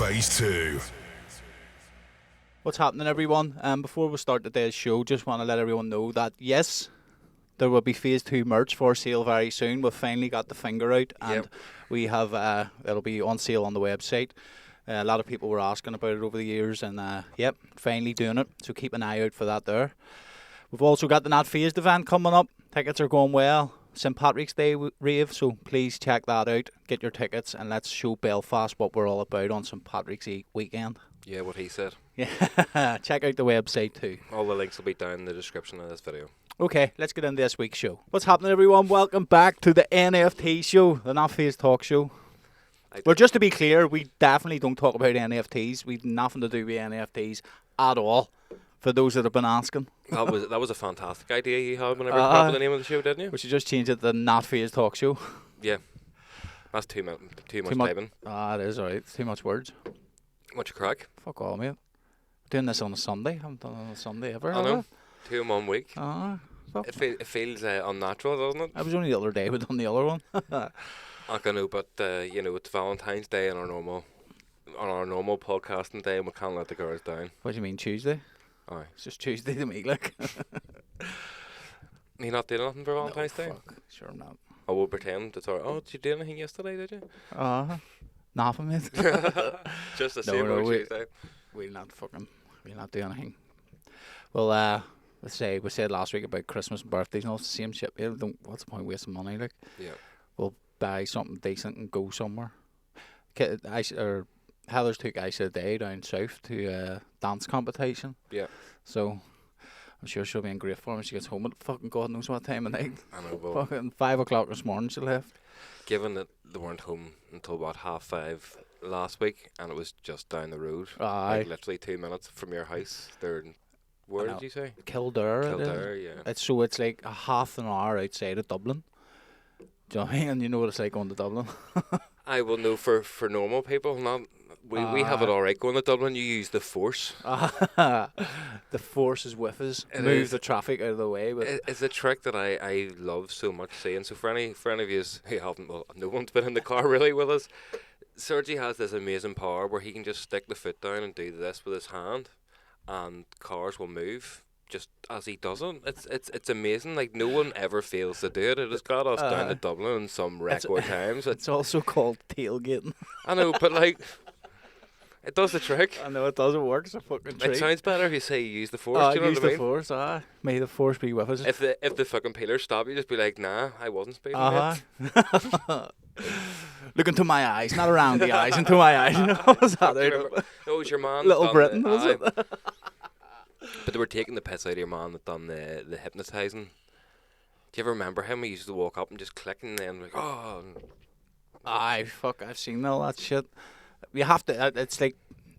Phase 2. What's happening, everyone? Before we start today's show, just want to let everyone know that, yes, there will be Phase 2 merch for sale very soon. We've finally got the finger out, and we have it'll be on sale on the website. A lot of people were asking about it over the years, and finally doing it. So keep an eye out for that there. We've also got the Not Fazed event coming up. Tickets are going well. St Patrick's Day rave, so please check that out. Get your tickets, and let's show Belfast what we're all about on St Patrick's weekend. Yeah, what he said. Yeah, check out the website too. All the links will be down in the description of this video. Okay, let's get into this week's show. What's happening, everyone? Welcome back to the NFT show, the Not Fazed Talk Show. Well, just to be clear, we definitely don't talk about NFTs. We've nothing to do with NFTs at all, for those that have been asking. That was a fantastic idea you had whenever you came up with the name of the show, didn't you? We should just change it to the Not Fazed Talk Show. Yeah. That's too much typing. It is, alright. It's too much words. What's your crack? Fuck all, mate. Doing this on a Sunday. I haven't done it on a Sunday ever. I know. 2 in 1 week. It feels unnatural, doesn't it? It was only the other day we done the other one. I know, but it's Valentine's Day on our normal podcasting day, and we can't let the girls down. What do you mean, Tuesday? Aye. It's just Tuesday to me, like. You not doing nothing for Valentine's Day? Fuck. Sure I'm not. I will pretend it's alright. Oh, did you do anything yesterday, did you? Nothing, mate. Just the same on Tuesday. We'll not do anything. Well, let's say we said last week about Christmas and birthdays and all the same shit. What's the point wasting money, like? Yeah. We'll buy something decent and go somewhere. Heather's took Ice of the Day down south to a dance competition. Yeah. So I'm sure she'll be in great form when she gets home at fucking God knows what time of night. I know, well, fucking 5 o'clock this morning she left. Given that they weren't home until about 5:30 last week, and it was just down the road, like literally 2 minutes from your house. Where did you say? Kildare, yeah. It's like a half an hour outside of Dublin. Do you know what I mean? And you know what it's like going to Dublin. I will know for normal people, not we have it all right going to Dublin. You use the force. The force is with us. Move the traffic out of the way. But it's a trick that I love so much seeing. So for any of you who haven't, well, no one's been in the car really with us. Sergi has this amazing power where he can just stick the foot down and do this with his hand, and cars will move just as he does it. It's amazing. Like, no one ever fails to do it. It has got us down to Dublin in some record times. It's also called tailgating. I know, but like, it does the trick. I know it does. It works. A fucking treat. It sounds better if you say you use the force. Do you know what I mean? Use the force. May the force be with us. If the fucking peelers stop you, just be like, nah, I wasn't speeding. Look into my eyes, not around the eyes, into my eyes. You know, what was that? No, it was your man. Little Britain, was it? But they were taking the piss out of your man that done the hypnotising. Do you ever remember him? He used to walk up and just click, and then like, oh. Aye, fuck, I've seen all that shit. You have to. It's like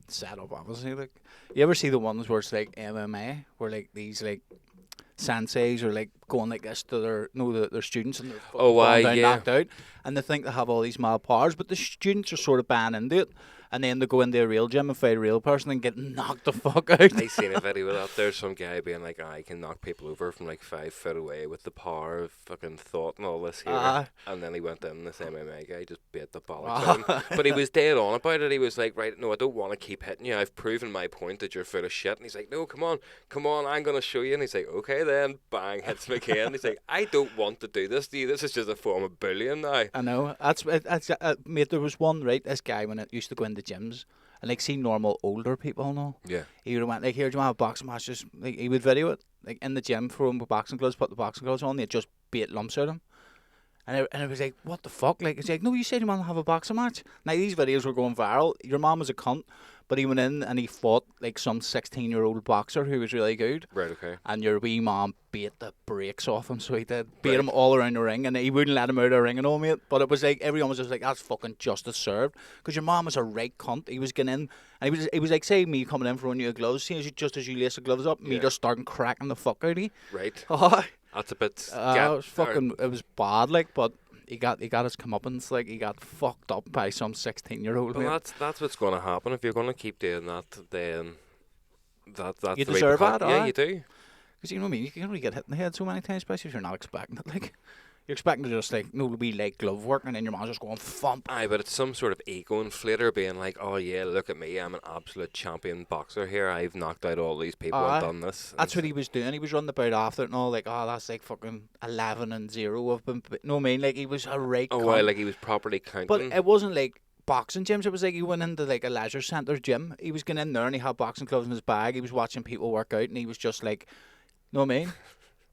set up, obviously. Like, you ever see the ones where it's like MMA, where like these like senseis are like going like this to their students, and they're falling down, knocked out, and they think they have all these mad powers, but the students are sort of banned into it, and then they go into a real gym and fight a real person and get knocked the fuck out. I seen a video of that. There's some guy being like, I can knock people over from like 5 foot away with the power of fucking thought and all this here. And then he went in, this MMA guy just beat the bollocks out of him. But he was dead on about it. He was like, right, no, I don't want to keep hitting you. I've proven my point that you're full of shit. And he's like, no, come on, I'm going to show you. And he's like, okay then, bang, hits him again. He's like, I don't want to do this to you. This is just a form of bullying now. I know. That's mate, there was one, right, this guy when it used to go into gyms and like see normal older people now. Yeah. He would have went like, here, do you want a boxing match? Just like, he would video it like in the gym for him with boxing gloves, put the boxing gloves on, they'd just beat lumps out of him. And it was like, what the fuck? Like, it's like, no, you said you want to have a boxing match. Now these videos were going viral. Your mom was a cunt, but he went in and he fought like some 16-year-old boxer who was really good. Right, okay. And your wee mom beat the brakes off him, so he did. Beat him all around the ring, and he wouldn't let him out of the ring and all, mate. But it was like, everyone was just like, that's fucking justice served. Because your mom was a right cunt. He was getting in, and he was like, say me coming in for one of your gloves, see, just as you lace the gloves up, me just starting cracking the fuck out of you. Right. Oh. That's a bit... it was bad, like, but... He got his comeuppance, like he got fucked up by some 16-year-old. Well, that's what's going to happen if you're going to keep doing that. Then that's you deserve that. Yeah, you do. Because you know what I mean. You can only get hit in the head so many times, especially if you're not expecting it. Like You're expecting to just like be like glove work, and then your man's just going thump. Aye, but it's some sort of ego inflator, being like, oh yeah, look at me, I'm an absolute champion boxer here. I've knocked out all these people and done this. That's what he was doing. He was running about after it and all, like, oh, that's like fucking 11-0. I've been, no, I mean, like he was a right. Oh, well, like he was properly counting. But it wasn't like boxing gyms. It was like he went into like a leisure centre gym. He was going in there and he had boxing gloves in his bag. He was watching people work out and he was just like, know what I mean?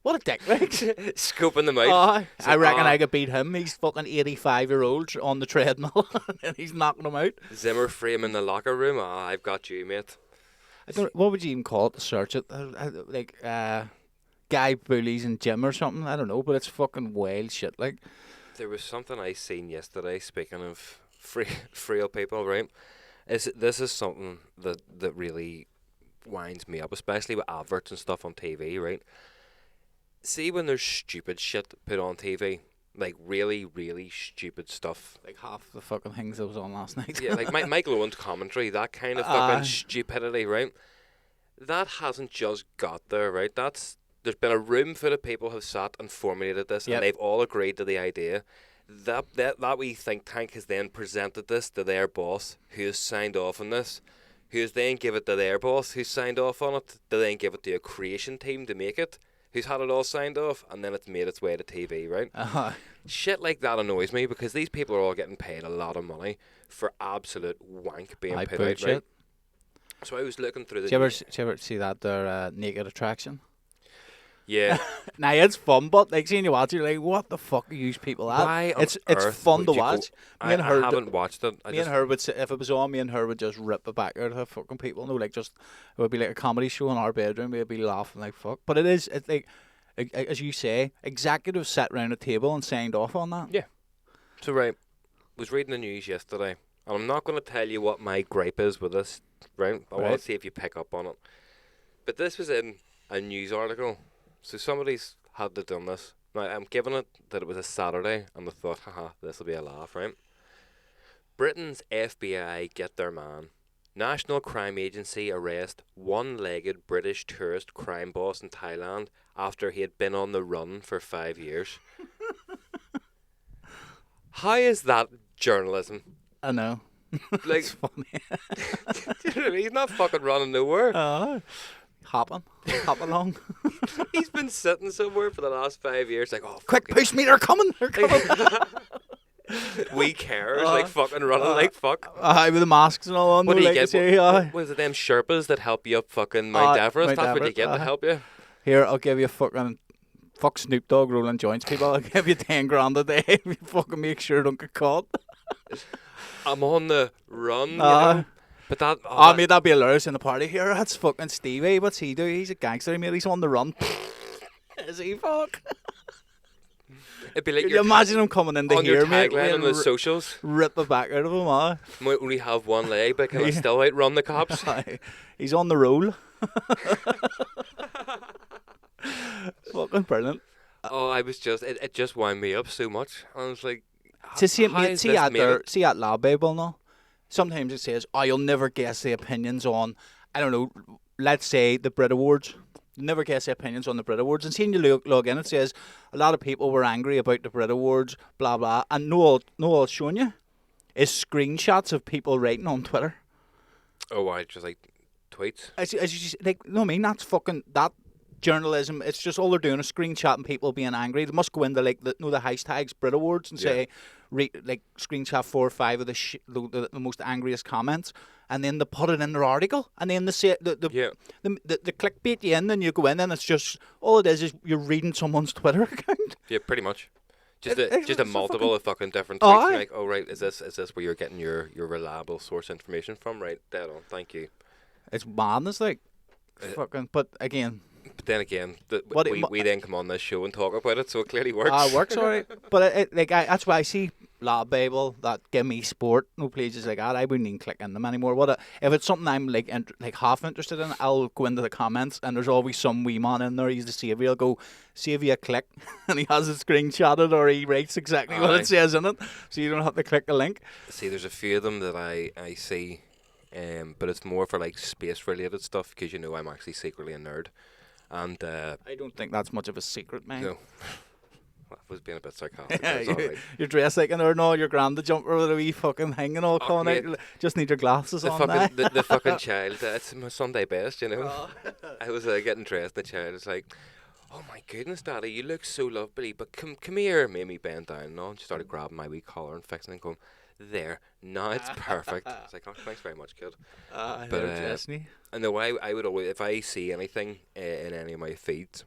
What a dick, right? Scoping them out. I reckon I could beat him. He's fucking 85-year-old on the treadmill and he's knocking him out. Zimmer frame in the locker room. I've got you, mate. What would you even call it to search it? Like, guy bullies in gym or something? I don't know, but it's fucking wild shit, like. There was something I seen yesterday, speaking of frail people, right? This is something that really winds me up, especially with adverts and stuff on TV, right? See when there's stupid shit put on TV, like really, really stupid stuff. Like half the fucking things that was on last night. Yeah, like Michael Owen's commentary, that kind of fucking stupidity, right? That hasn't just got there, right? There's been a room full of people have sat and formulated this, and they've all agreed to the idea. That wee think tank has then presented this to their boss, who has signed off on this, who's then give it to their boss, who's signed off on it, to then give it to a creation team to make it, who's had it all signed off, and then it's made its way to TV, right? Shit like that annoys me, because these people are all getting paid a lot of money for absolute wank being put out, right? So I was looking through the... Did you ever see that, their Naked Attraction? Yeah. Now, it's fun, but like seeing you watch it, you're like, what the fuck are you people at? Why it's fun to watch. I haven't watched it. Me and her would sit, if it was on, me and her would just rip it back out of fucking people. No, like just, it would be like a comedy show in our bedroom. We'd be laughing like fuck. But it's like, as you say, executives sat around a table and signed off on that. Yeah. So right, was reading the news yesterday, and I'm not going to tell you what my gripe is with this, right? I want to see if you pick up on it. But this was in a news article. So somebody's had to done this. Now, I'm giving it that it was a Saturday, and they thought, haha, this will be a laugh, right? Britain's FBI get their man. National Crime Agency arrest one-legged British tourist crime boss in Thailand after he had been on the run for 5 years. How is that journalism? I know. Like, it's funny. He's not fucking running nowhere. Hop along. He's been sitting somewhere for the last 5 years, like, oh, quick, push me, they're coming. We cares, like fucking running like fuck. With the masks and all on. What do you get? What is it, them Sherpas that help you up fucking Mount Everest? That's what you get to help you. Here, I'll give you fuck Snoop Dogg rolling joints, people. I'll give you 10 grand a day if you fucking make sure you don't get caught. I'm on the run, you know? But that... mate, that'd be hilarious in the party. Here, that's fucking Stevie. What's he do? He's a gangster, mate. He's on the run. Is he, fuck? It'd be like you imagine him coming into here, mate. On the socials. Rip the back out of him, Might only have one leg, but can I still outrun the cops? He's on the roll. Fucking brilliant. Oh, I was just... It just wound me up so much. I was like... See at Lab Babel now? Sometimes it says, you'll never guess the opinions on, I don't know, let's say the Brit Awards. You'll never guess the opinions on the Brit Awards. And seeing you log in, it says, a lot of people were angry about the Brit Awards, blah, blah. And all it's showing you is screenshots of people writing on Twitter. Oh, I just like tweets? As you like, no, I mean, that's fucking, that journalism, it's just all they're doing is screenshotting people being angry. They must go into like the hashtags Brit Awards and say, like screenshot 4 or 5 of the most angriest comments, and then they put it in their article, and then they say the clickbait you in, and you go in, and it's just all it is you're reading someone's Twitter account. Yeah, pretty much. Just a multiple of fucking different tweets. Like, oh right, is this where you're getting your reliable source information from? Right, dead on. Thank you. It's madness, like fucking. But again. But then again, we then come on this show and talk about it, so it clearly works. It works, alright. But that's why I see Lab Babel, that Give Me Sport, no pages like that. I wouldn't even click in them anymore. If it's something I'm like half interested in, I'll go into the comments, and there's always some wee man in there. He's the saviour. I'll go save you a click, and he has it screenshotted, or he writes exactly what it says in it, so you don't have to click a link. See, there's a few of them that I see, but it's more for like space related stuff, because you know I'm actually secretly a nerd. And I don't think that's much of a secret, man. No. I was being a bit sarcastic. Yeah, It's all right. you're dressed like an or your granda jumper with a wee fucking hanging all coming out. Just need your glasses The on fucking now. the fucking child. It's my Sunday best, you know. Oh. I was getting dressed. The child was like, "Oh my goodness, Daddy, you look so lovely. But come here." Made me bend down and all. And she started grabbing my wee collar and fixing it and going, "There, now it's perfect." I was like, "Oh, thanks very much, kid." But I know I would always, if I see anything in any of my feeds,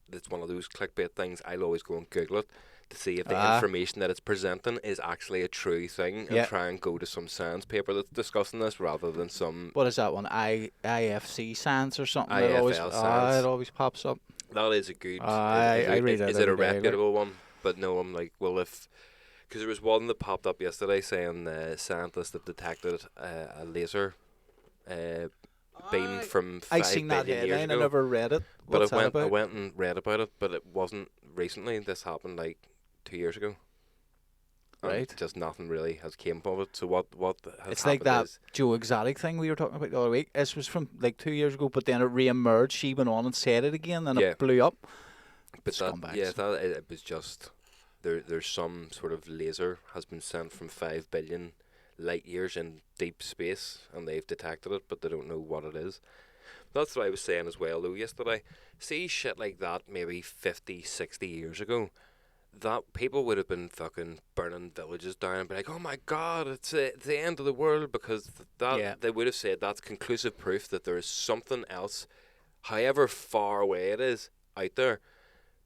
that's one of those clickbait things, I'll always go and Google it to see if the information that it's presenting is actually a true thing, and try and go to some science paper that's discussing this rather than some... What is that one? IFC Science or something? IFL Science. It always pops up. That is a good... I read it. Is it a reputable one? But no, I'm like, well, if... Because there was one that popped up yesterday saying scientists have detected a laser beam from 5 I seen that billion years headline. ago. I never read it. What's But that I about? went and read about it, but it wasn't recently. This happened like 2 years ago. And Right. just nothing really has came of it. So what has It's like happened that is... Joe Exotic thing we were talking about the other week. This was from like 2 years ago, but then it re-emerged. She went on and said it again, and it blew up. But Scumbags. it was just... There's some sort of laser has been sent from 5 billion light years in deep space, and they've detected it, but they don't know what it is. That's what I was saying as well, though, yesterday. See shit like that maybe 50, 60 years ago, that people would have been fucking burning villages down and be like, oh my god, it's the end of the world, because they would have said that's conclusive proof that there is something else, however far away it is, out there.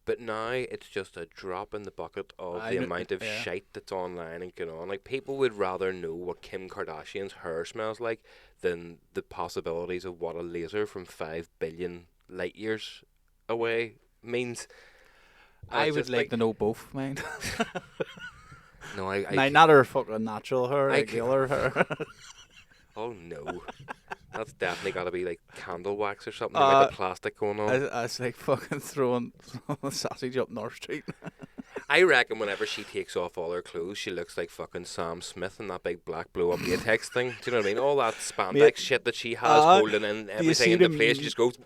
But now it's just a drop in the bucket of the amount of shite that's online and going on. Like, people would rather know what Kim Kardashian's hair smells like than the possibilities of what a laser from 5 billion light years away means. I would like to know both, man. No, not her fucking natural hair, regular hair. Oh no. That's definitely got to be like candle wax or something with the plastic going on. It's like fucking throwing sausage up North Street. I reckon whenever she takes off all her clothes, she looks like fucking Sam Smith in that big black blow up latex thing. Do you know what I mean? All that spandex shit that she has holding in everything into place just goes...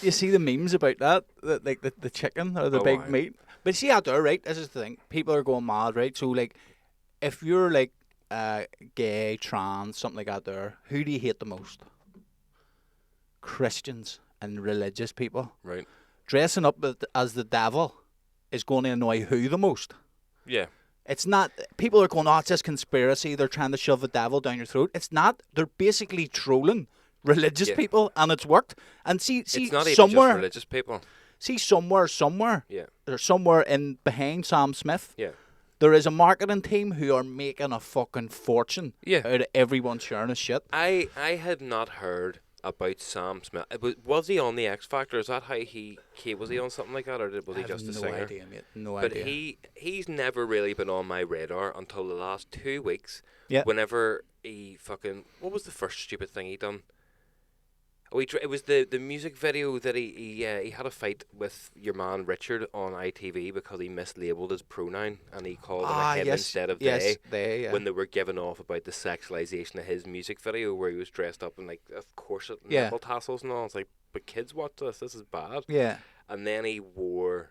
You see the memes about that? Like the chicken or the big meat? But see out there, right? This is the thing. People are going mad, right? So, like, if you're like gay, trans, something like that there, who do you hate the most? Christians and religious people. Right. Dressing up as the devil is going to annoy who the most? Yeah. It's not... People are going, oh, it's this conspiracy. They're trying to shove the devil down your throat. It's not. They're basically trolling religious people, and it's worked. And see it's not somewhere... even just religious people. See, somewhere, or somewhere in behind Sam Smith, there is a marketing team who are making a fucking fortune out of everyone sharing his shit. I had not heard about Sam Smith. Was he on the X Factor? Is that how he came? Was he on something like that, or was he just a singer? No idea, mate. No idea. But he's never really been on my radar until the last 2 weeks. Yeah. Whenever he fucking... What was the first stupid thing he done? Oh, it was the music video that he had a fight with your man Richard on ITV because he mislabeled his pronoun and he called him a him instead of they when they were giving off about the sexualization of his music video where he was dressed up in like a corset and nipple tassels and all. It's like, but kids watch this is bad. Yeah. And then he wore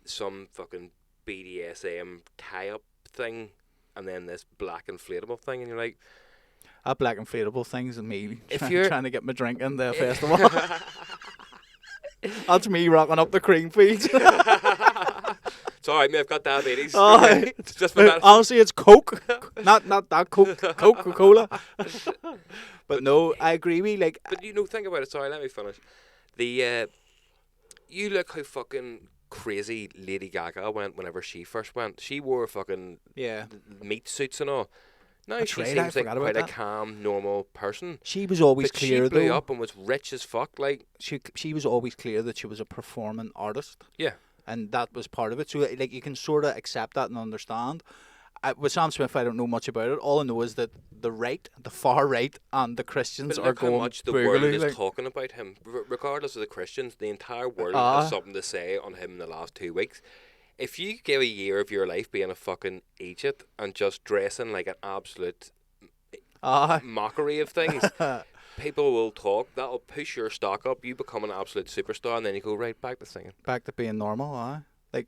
some fucking BDSM tie-up thing and then this black inflatable thing, and you're like... That black inflatable thing's me if you're trying to get my drink in the festival. That's me rocking up the cream fields. It's alright, mate, I've got diabetes. It's just honestly, it's Coke. not that Coke. Coca-Cola. But no, I agree with you. Like, but you know, think about it. Sorry, let me finish. You look how fucking crazy Lady Gaga went whenever she first went. She wore fucking meat suits and all. Now she seems like quite a calm, normal person. She was always clear, she blew up and was rich as fuck. Like she was always clear that she was a performing artist. Yeah, and that was part of it. So like you can sort of accept that and understand. With Sam Smith, I don't know much about it. All I know is that the right, the far right, and the Christians are going. How much the world is talking about him, regardless of the Christians. The entire world has something to say on him in the last 2 weeks. If you give a year of your life being a fucking Egypt and just dressing like an absolute mockery of things, people will talk. That'll push your stock up. You become an absolute superstar, and then you go right back to singing. Back to being normal, Like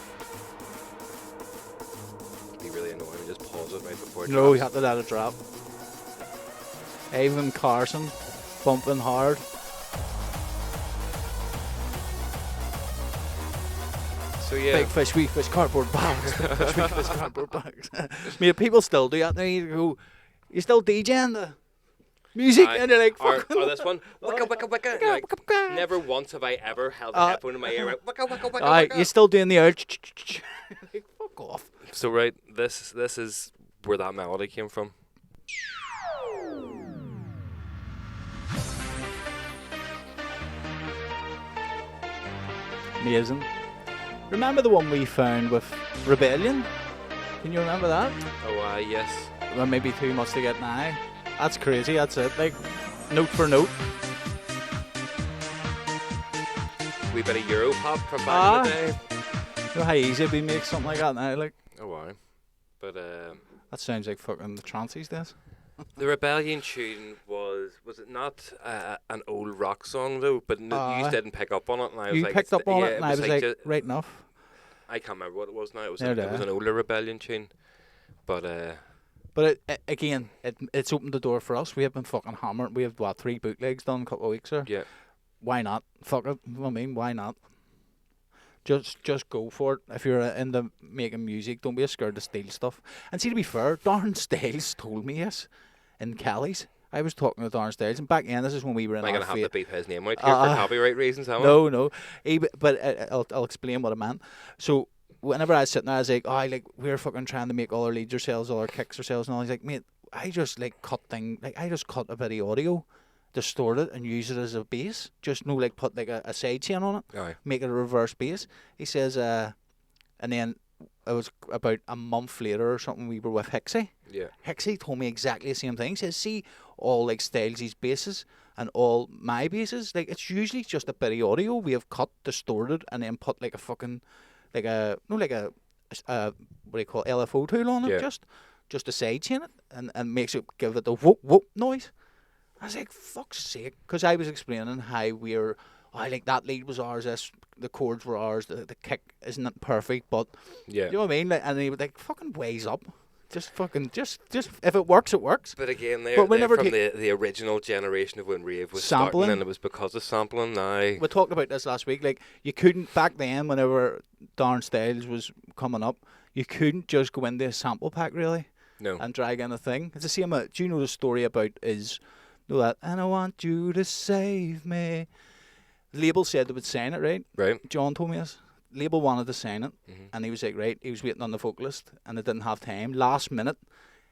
pause it right before it No, you drops. have to let it drop. Avon Carson, bumping hard. So yeah, Big fish, wee fish, cardboard bags. Big fish, wee fish, cardboard bags. Mate, people still do that now. You go, you still DJing the music, Aye. and you're like, or fucking. this one, wicka wicka wicka. Wicka, Like, wicka, wicka. never once have I ever held a headphone in my ear. Like, wicka wicka wicka Aye, wicka. you're still doing the urge. Like, fuck off. So right, this is where that melody came from. Amazing. Remember the one we found with Rebellion? Can you remember that? Oh yes. Well, maybe too much to get now. That's crazy. That's it. Like, note for note. Wee bit of Euro pop from back in the day. You know how easy it'd be to make something like that now? Like, Oh wow. But that sounds like fucking the trances days. the Rebellion tune was it not an old rock song though? But you didn't pick up on it, and I was You like, picked up on it, and I was like, ju- right enough. I can't remember what it was now. It was No, it was no. an older Rebellion tune, but But it's opened the door for us. We have been fucking hammered. We have, 3 bootlegs done a couple of weeks there. yeah, Why not? Fuck it. I mean, why not? Just go for it. If you're into making music, don't be scared to steal stuff. And see, to be fair, Darren Stiles told me this in Kelly's. I was talking to Darren Stiles, and back then, this is when we were in am I our gonna have to fa- beep his name out here for copyright reasons? Am I? No. But I'll explain what I meant. So whenever I was sitting there, I was like, we're fucking trying to make all our leads ourselves, all our kicks ourselves, and all. He's like, mate, I just cut a bit of audio, distort it, and use it as a bass. Just put like a side chain on it, Aye. make it a reverse bass. He says, and then it was about a month later or something. We were with Hixie. Yeah. Hixie told me exactly the same thing. He says, see all Styles' basses and all my basses, it's usually just a bit of audio we have cut, distorted, and then put like a fucking what do you call it, LFO tool on it, Yeah. just a side chain it, and makes it give it the whoop whoop noise. I was like, fuck's sake, because I was explaining how we're, that lead was ours, the chords were ours, the kick isn't perfect, but Yeah. you know what I mean? And he was like, fucking ways up. Just if it works, it works. But again, But we they're never from the original generation of when rave was Sampling. starting, and it was because of sampling. Now, We talked about this last week. Like, you couldn't, back then, whenever Darren Styles was coming up, you couldn't just go into a sample pack, really, no, and drag in a thing. It's the same, do you know the story about that, and I want you to save me. The label said they would sign it, right? right? John told me this. Label wanted to sign it, Mhm. and he was like, right, he was waiting on the vocalist, and they didn't have time. Last minute,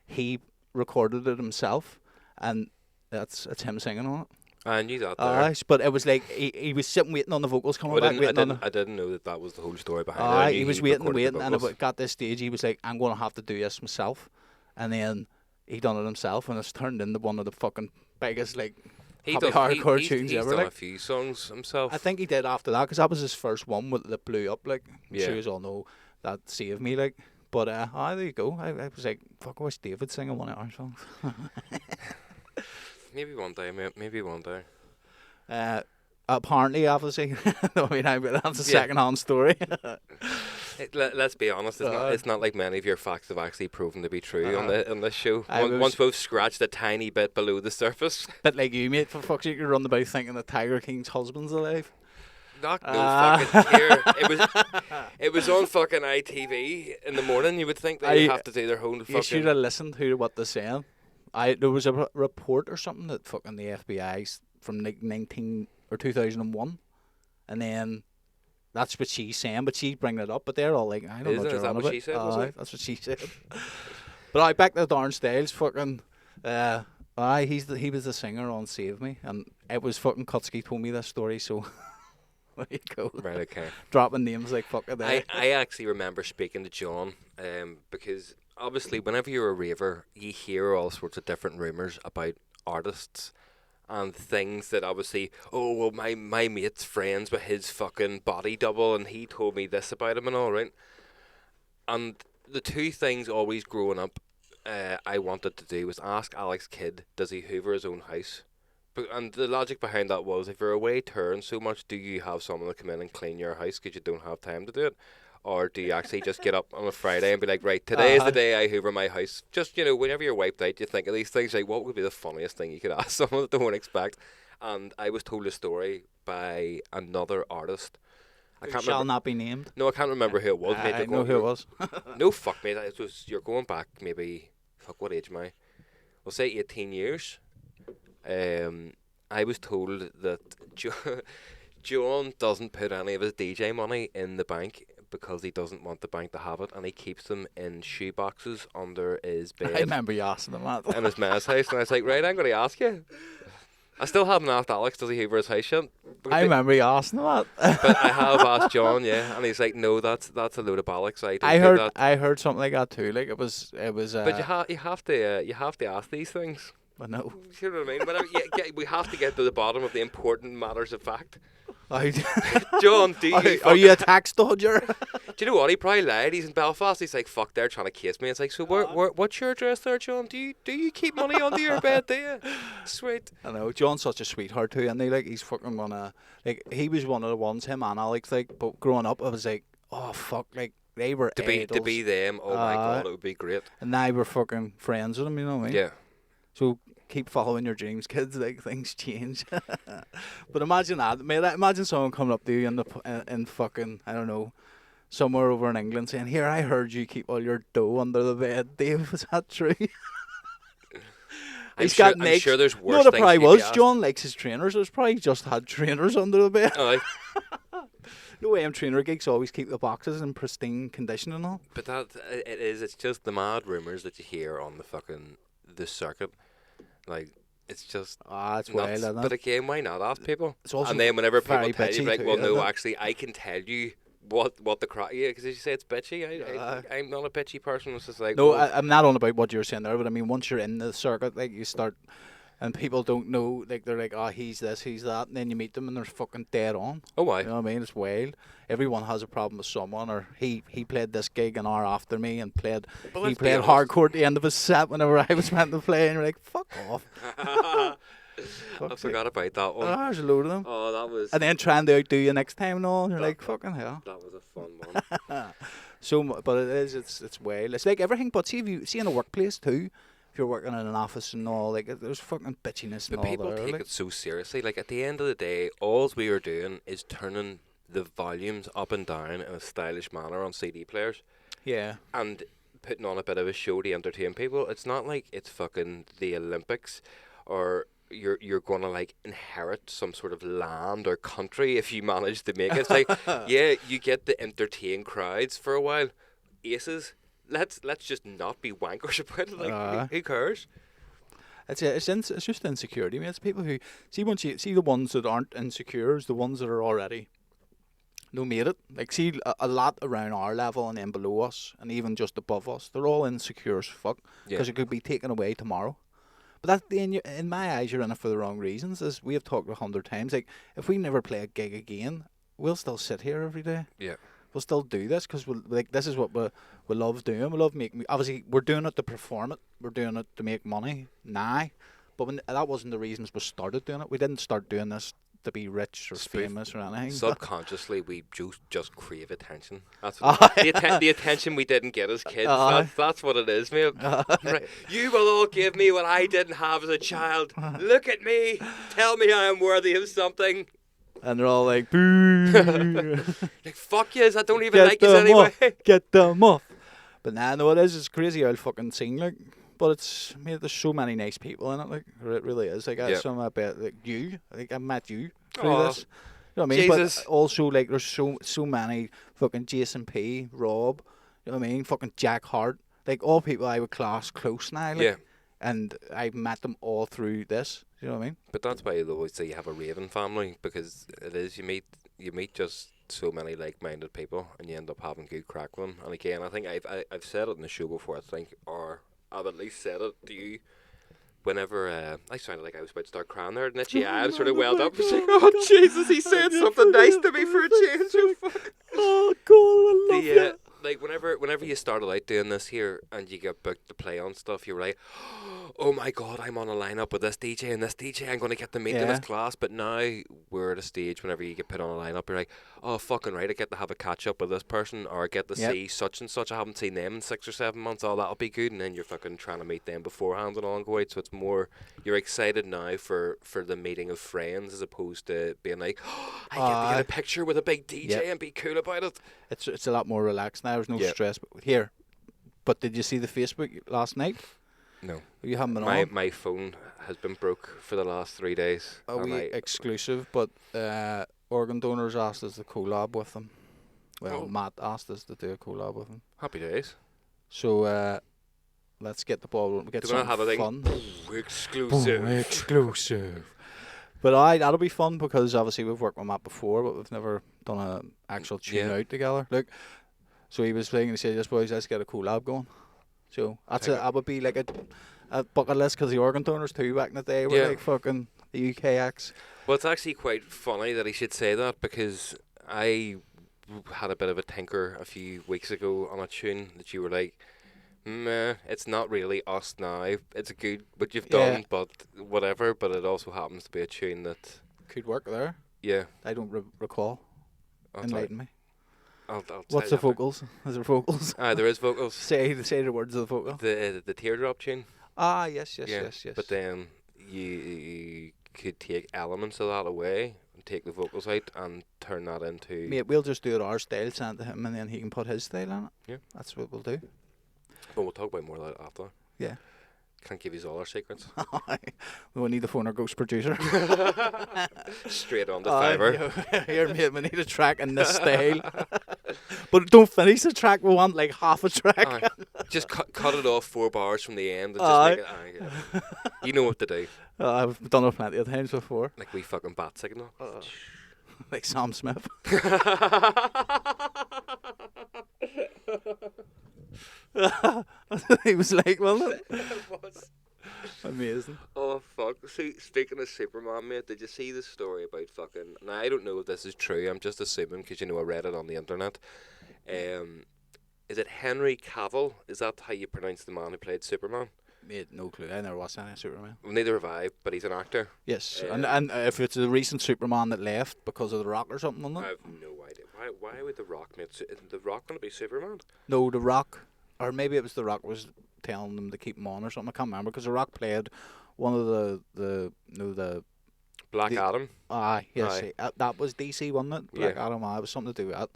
he recorded it himself, and it's him singing on it. I knew that. There. But it was like he was sitting waiting on the vocals coming I back, didn't, I, waiting on didn't, the. I didn't know that was the whole story behind it. I knew He was waiting, recorded the and it vocals. got this stage. He was like, I'm going to have to do this myself, and then he done it himself, and it's turned into one of the fucking biggest hardcore tunes he's ever. done Like, a few songs himself. I think he did after that, because that was his first one that blew up. Like, I'm Yeah. sure you all know that saved me. Like, but there you go. I was like, fuck, I wish David singing one of our songs. Maybe one day, mate. Maybe one day. Apparently, obviously, I mean, that's a Yeah. second-hand story. Let's be honest. It's not like many of your facts have actually proven to be true on this show. Once we've scratched a tiny bit below the surface. Bit like you, mate. For fuck's sake, you run about thinking that Tiger King's husband's alive. Not no fucking here. It was on fucking ITV in the morning. You would think they'd have to do their whole fucking. You should have listened to what they're saying. There was a report or something that fucking the FBI's from like 2001, and then that's what she's saying. But she's bringing it up. But they're all like, I don't know what Is you're that on what about. she said? Was it? That's what she said. But I back to Darren Styles. Fucking. He was the singer on Save Me, and it was fucking Kutsky told me this story. So there you go. Right. Okay. Dropping names like fuck it. I actually remember speaking to John, because obviously whenever you're a raver, you hear all sorts of different rumours about artists and things that obviously, oh well, my mate's friends with his fucking body double, and he told me this about him and all, right? And the two things always growing up, I wanted to do was ask Alex Kidd, does he hoover his own house? And the logic behind that was, if you're away touring so much, do you have someone to come in and clean your house because you don't have time to do it? Or do you actually just get up on a Friday and be like, right, today is the day I hoover my house? Just, whenever you're wiped out, you think of these things, like, what would be the funniest thing you could ask someone that they won't expect? And I was told a story by another artist. I can't shall remember. Not be named. No, I can't remember who it was. I know who it was. No, fuck, mate. You're going back maybe, what age am I? We'll say 18 years. I was told that John doesn't put any of his DJ money in the bank because he doesn't want the bank to have it, and he keeps them in shoe boxes under his bed. I remember you asking him that. In his ma's house, and I was like, right, I'm going to ask you. I still haven't asked Alex, does he hoover his house yet? I remember you asking him that. But I have asked John, yeah, and he's like, no, that's a load of bollocks. I heard something like that too. Like it was. But you have to ask these things. I know. You know what I mean? Whenever we have to get to the bottom of the important matters of fact. John, are you a tax dodger? Do you know what? He probably lied. He's in Belfast. He's like, fuck, they're trying to case me. It's like, so what's your address there, John? Do you keep money under your bed, do you? Sweet. I know. John's such a sweetheart too, and he's fucking he was one of the ones, him and Alex, but growing up, I was like, oh fuck, like they were to be them. Oh my god, it would be great. And now we're fucking friends with them. You know what I mean? Yeah. So keep following your dreams, kids. Like things change. But imagine that, mate. Imagine someone coming up to you in fucking, I don't know, somewhere over in England saying, "Here, I heard you keep all your dough under the bed, Dave. Was that true?" I'm sure there's worse no, there things. Probably was. John likes his trainers. There's probably just had trainers under the bed. No way, trainer geeks always keep the boxes in pristine condition and all. But it's just the mad rumours that you hear on the circuit. Like, it's just it's wild, isn't it? But again, why not ask people? And then whenever people tell you, like, too, well, no, actually, I can tell you what the crowd. Yeah, because as you say, it's bitchy. I'm not a bitchy person. It's just like, no, I'm not on about what you were saying there, but I mean, once you're in the circuit, like you start, and people don't know, like they're like, oh, he's this, he's that, and then you meet them and they're fucking dead on. Oh, why? You know what I mean? It's wild. Everyone has a problem with someone, or he played this gig an hour after me and played hardcore at the end of his set whenever I was meant to play, and you're like, fuck off. I forgot about that one. Oh, there's a load of them. Oh, that was. And then trying to outdo you next time and all, and you're like, fucking hell. That was a fun one. But it's wild. It's like everything, but see in a workplace too. If you're working in an office and all, like there's fucking bitchiness and all there. But people take it so seriously. Like at the end of the day, all we are doing is turning the volumes up and down in a stylish manner on CD players. Yeah. And putting on a bit of a show to entertain people. It's not like it's fucking the Olympics, or you're going to like inherit some sort of land or country if you manage to make it. It's like, yeah, you get to entertain crowds for a while. Aces. Let's just not be wankers about it. Like, who cares? It's just insecurity. I mean, it's people who once you see the ones that aren't insecure is the ones that are already made it. Like see a lot around our level and then below us and even just above us. They're all insecure as fuck because it could be taken away tomorrow. But that in my eyes, you're in it for the wrong reasons. As we have talked 100 times, like if we never play a gig again, we'll still sit here every day. Yeah. We'll still do this because this is what we love doing. We love making. Obviously, we're doing it to perform it. We're doing it to make money now. But that wasn't the reasons we started doing it. We didn't start doing this to be rich or famous or anything. Subconsciously, we just crave attention. That's what the attention we didn't get as kids. That's what it is, mate. Right. You will all give me what I didn't have as a child. Look at me. Tell me I am worthy of something. And they're all like, boo. Like, fuck yous, I don't even like yous anyway. Get them off. But no, it's crazy old fucking scene, like. But there's so many nice people in it, like. It really is. Like, some about, like, you. Like, I met you through this. You know what I mean? Jesus. But also, like, there's so many fucking Jason P, Rob, you know what I mean? Fucking Jack Hart. Like, all people I would class close now, like. Yeah. And I've met them all through this. You know what I mean? But that's why they always say you have a raving family, because it is you meet just so many like-minded people, and you end up having good crack with them. And again, I think I've said it in the show before. I think, or I've at least said it to you. Whenever I sounded like I was about to start crying there, and itchy eye sort of welled up. I was like, oh Jesus, he said something nice to me for a change. Oh God, I love you. like whenever you started out doing this here and you get booked to play on stuff, you were like, oh my god, I'm on a lineup with this DJ and this DJ. I'm going to get to meet them as class. But now we're at a stage whenever you get put on a lineup, you're like, oh fucking right, I get to have a catch up with this person, or I get to see such and such. I haven't seen them in 6 or 7 months. Oh, that'll be good. And then you're fucking trying to meet them beforehand and all and go out. So it's more, you're excited now for the meeting of friends as opposed to being like, oh, I get to get a picture with a big DJ and be cool about it. It's a lot more relaxed now. There's no stress here. But did you see the Facebook last night? No. You haven't been on? My phone has been broke for the last 3 days. Exclusive, but Organ Donors asked us to collab with them. Well, Matt asked us to do a collab with them. Happy days. So let's get the ball rolling. Get some fun. Exclusive. But that'll be fun because obviously we've worked with Matt before, but we've never done an actual tune out together. Look, so he was playing and he said, "Yes, boys, let's get a collab going." So that would be like a bucket list because the Organ Donors too back in the day were like fucking the UK acts. Well, it's actually quite funny that he should say that because I had a bit of a tinker a few weeks ago on a tune that you were like, meh, it's not really us now. It's good what you've done, but whatever. But it also happens to be a tune that could work there. Yeah. I don't recall. Enlighten me. I'll What's the vocals? Is there vocals? There is vocals. Say the words of the vocal. The teardrop tune. Yes. But then you could take elements of that away and take the vocals out and turn that into... Mate, we'll just do it our style, send to him, and then he can put his style on it. Yeah. That's what we'll do. But we'll talk about more of that after. Yeah. Can't give you all our secrets. We will need to phone our ghost producer. Straight on the Fiverr. Here, mate, we need a track in this style. But don't finish the track, we want like half a track. Just cut it off 4 bars from the end and just make it. You know what to do. I've done it plenty of times before. Like we fucking bat signal. Like Sam Smith. He was like, wasn't it? It was. Amazing. Oh fuck. See, speaking of Superman, mate, did you see the story about fucking... Now I don't know if this is true, I'm just assuming because I read it on the internet. Is it Henry Cavill? Is that how you pronounce the man who played Superman? Mate, no clue. I never watched any Superman. Well, neither have I, but he's an actor. Yes, and if it's a recent Superman that left because of The Rock or something, wasn't it? I have no idea. Why would The Rock make... Is The Rock going to be Superman? No, The Rock... Or maybe it was The Rock was telling them to keep him on or something. I can't remember because The Rock played one of the Black Adam. Yes, that was DC, wasn't it? Black Adam. It was something to do with that.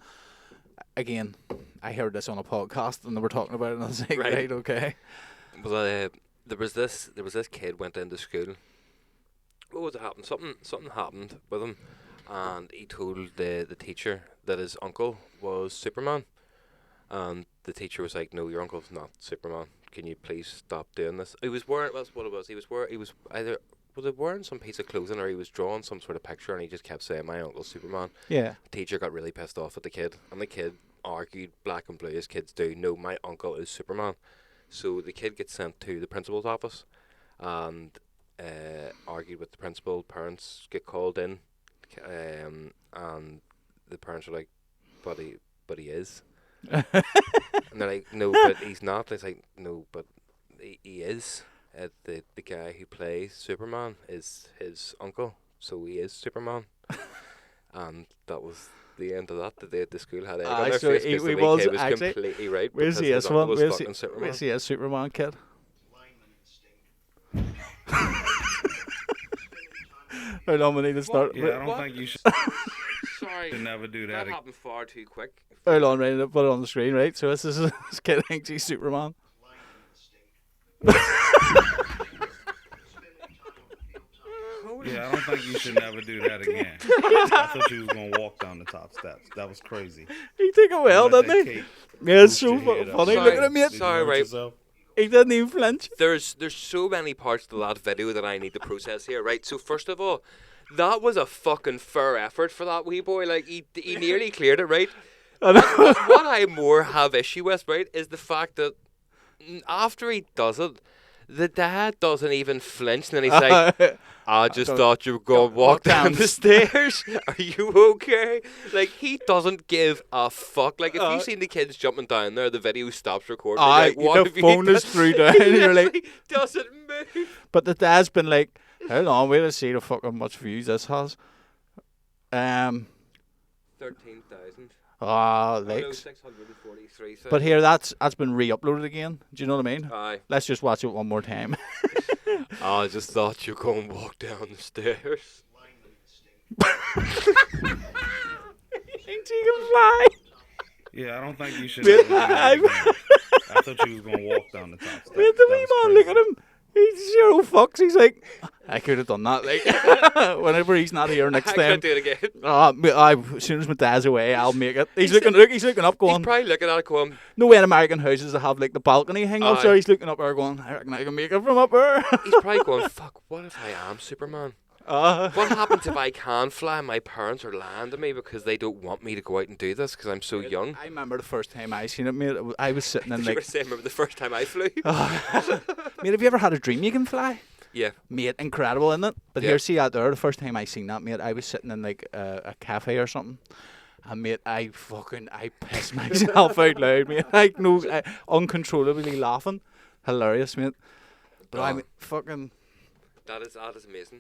Again, I heard this on a podcast and they were talking about it, and I was like, right okay. Well, there was this kid went into school. What was it happened? Something happened with him, and he told the teacher that his uncle was Superman. And the teacher was like, "No, your uncle's not Superman. Can you please stop doing this?" He was wearing... That's what it was. He was either... Was it wearing some piece of clothing or he was drawing some sort of picture and he just kept saying, "My uncle's Superman." Yeah. The teacher got really pissed off at the kid. And the kid argued, black and blue as kids do, "No, my uncle is Superman." So the kid gets sent to the principal's office and argued with the principal. Parents get called in. And the parents are like, but he is. And they're like, "No, but he's not." It's like, "No, but he is." The guy who plays Superman is his uncle, so he is Superman. And that was the end of that. The school had egg on their face because the wee kid was completely right. Where's he as one? Where's he as Superman kid? How long we need to start? Yeah, I don't think you should. Sorry, should never do that. That happened far too quick. How long? Ready to put it on the screen, right? So this is this kid thinks he's Superman. Yeah, I don't think you should never do that again. I thought you was gonna walk down the top steps. That was crazy. He took it well, didn't he? Yeah, it's so funny. Look at him, mate. Sorry, right. He didn't even flinch. There's so many parts to that video that I need to process here, right? So first of all, that was a fucking fair effort for that wee boy. Like he nearly cleared it, right? What I more have issue with, right, is the fact that after he does it, The dad doesn't even flinch, and then he's like, I just thought you were going to walk down the stairs. Are you okay? Like, he doesn't give a fuck. Like, if you've seen the kids jumping down there, the video stops recording. Like, what the phone is through down, and you're like, doesn't move. But the dad's been like, hold on, wait to see the fucking much views this has. 13,000. Likes. 643. But here, that's been re-uploaded again. Do you know what I mean? Aye. Let's just watch it one more time. I just thought you were going to walk down the stairs. He thinks he can fly. Yeah, I don't think you should. Ever do that again. I thought you was gonna walk down the top steps. Wait, the wee man, look at him. He's zero fucks. He's like, I could have done that. Like, whenever he's not here next I time. can't do it again. As soon as my dad's away, I'll make it. He's looking up, going. He's probably looking at it going. No way in American houses they have like the balcony hang up, so he's looking up there, going, I reckon I can make it from up there. He's probably going, fuck. What if I am Superman? What happens if I can fly and my parents are lying to me because they don't want me to go out and do this because I'm so young? I remember the first time I seen it, mate. I was sitting in You like. were saying, remember the first time I flew? Mate, have you ever had a dream you can fly? Yeah. Mate, incredible, isn't it? But Yeah. here, see out there, the first time I seen that, mate, I was sitting in like a cafe or something. And mate, I pissed myself out loud, mate. Like, no, uncontrollably laughing. Hilarious, mate. But I'm fucking. That is amazing.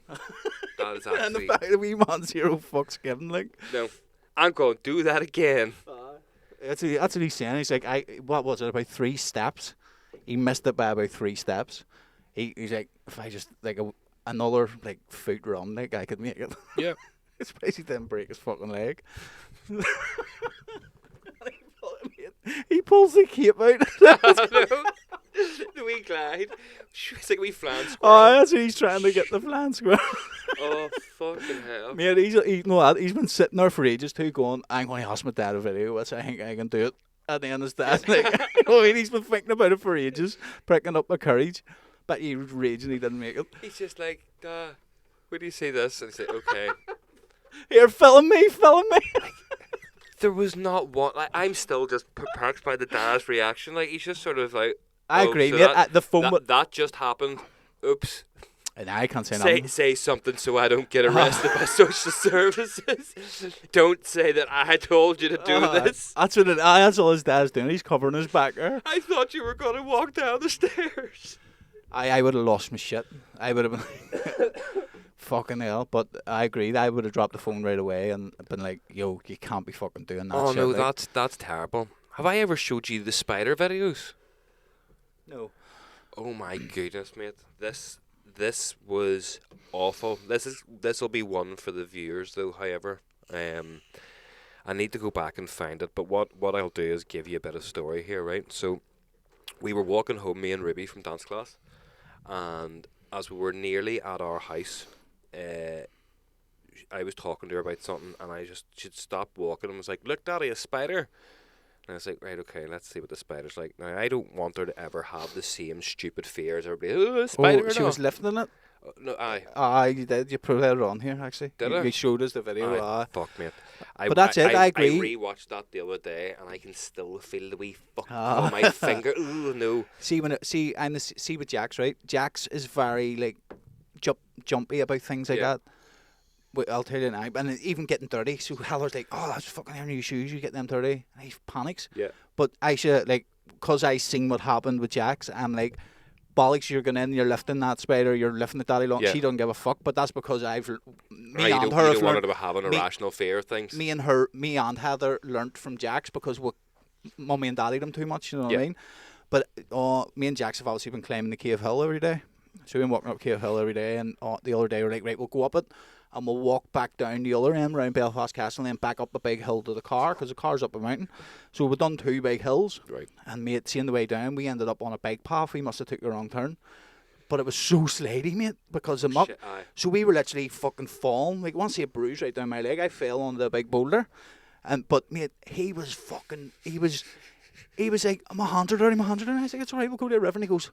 That is And the actually. fact that we man zero fucks given, like. No. I'm going to do that again. That's what he's saying. He's like, what was it, about 3 steps? He missed it by about 3 steps. He's like, if I just, like, another, like, foot run, like, I could make it. Yeah. It's basically didn't break his fucking leg. He pulls the cape out. The wee glide. It's like a wee flying Oh, squirrel. that's what he's trying to get the flan squirrel. Oh, fucking hell. Mate, he's been sitting there for ages too, going, I'm going to ask my dad a video, which I think I can do it. And then his dad's like, you know what I mean? He's been thinking about it for ages, pricking up my courage. But he was raging he didn't make it. He's just like, where do you see this? And he's like, okay. Here, film me. There was not one. Like, I'm still just perplexed by the dad's reaction. Like, he's just sort of like, I agree, so mate. The phone. that just happened. Oops. And I can't say nothing. Say something so I don't get arrested by social services. Don't say that I told you to do this. That's all his dad's doing. He's covering his back there. I thought you were going to walk down the stairs. I would have lost my shit. I would have been fucking hell. But I agree. I would have dropped the phone right away and been like, yo, you can't be fucking doing that shit. Oh, no, like, that's terrible. Have I ever showed you the spider videos? No. Oh, my goodness, mate. This was awful. This will be one for the viewers, though, however. I need to go back and find it. But what I'll do is give you a bit of story here, right? So, we were walking home, me and Ruby, from dance class. And as we were nearly at our house, I was talking to her about something, and she'd stopped walking and was like, look, Daddy, a spider. And I was like, right, okay, let's see what the spider's like. Now, I don't want her to ever have the same stupid fear as everybody. Oh, a spider. She was lifting it? No, aye. You did. You put it on here, actually. You showed us the video. Aye, fuck, mate. But that's it, I agree. I rewatched that the other day, and I can still feel the wee fuck on my finger. Ooh, no. See with Jax, right? Jax is very, like, jumpy about things like that. But I'll tell you now. And even getting dirty. So Heller's like, oh, that's fucking hair new shoes. You get them dirty. And he panics. Yeah. But I should, like, because I seen what happened with Jax, I'm like, bollocks, you're going in, you're lifting that spider, you're lifting the daddy long. Yeah. She doesn't give a fuck. But that's because you don't want her to have an irrational fear of things. Me and Heather learnt from Jax because mummy and daddy them too much, you know what I mean? But me and Jax have obviously been climbing the Cave Hill every day. So we've been walking up Cave Hill every day, and the other day we're like, right, we'll go up it, and we'll walk back down the other end around Belfast Castle and then back up the big hill to the car, because the car's up a mountain. So we've done 2 big hills. Right. And mate, seeing the way down, we ended up on a bike path. We must have took the wrong turn. But it was so slidey, mate, because of muck. So we were literally fucking falling. Like, once I see a bruise right down my leg, I fell on the big boulder. But mate, he was like, I'm a hunter dirty, And I was like, it's alright, we'll go to the river. And he goes,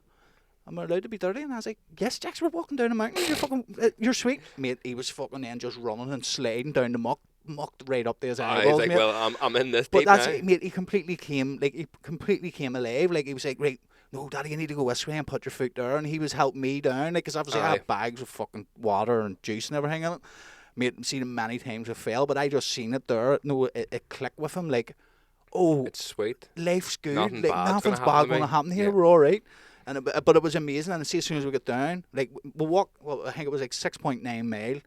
am I allowed to be dirty? And I was like, yes, Jax, we're walking down the mountain. You're fucking, you're sweet. Mate, he was fucking then just running and sliding down the muck right up to his eyeballs, he's like, mate. well, I'm in this But deep that's now. it, mate, he completely came alive. Like, he was like, right, no, Daddy, you need to go this way and put your foot there. And he was helping me down, like, because obviously I had bags with fucking water and juice and everything in it. Made seen him many times I fail, but I just seen it there. No, it clicked with him, like, oh, it's sweet. Life's good. Nothing like, bad's nothing's bad going to happen here. Yeah. We're all right. And but it was amazing. And see, as soon as we got down, like, we'll walk, well, I think it was like 6.9 mile.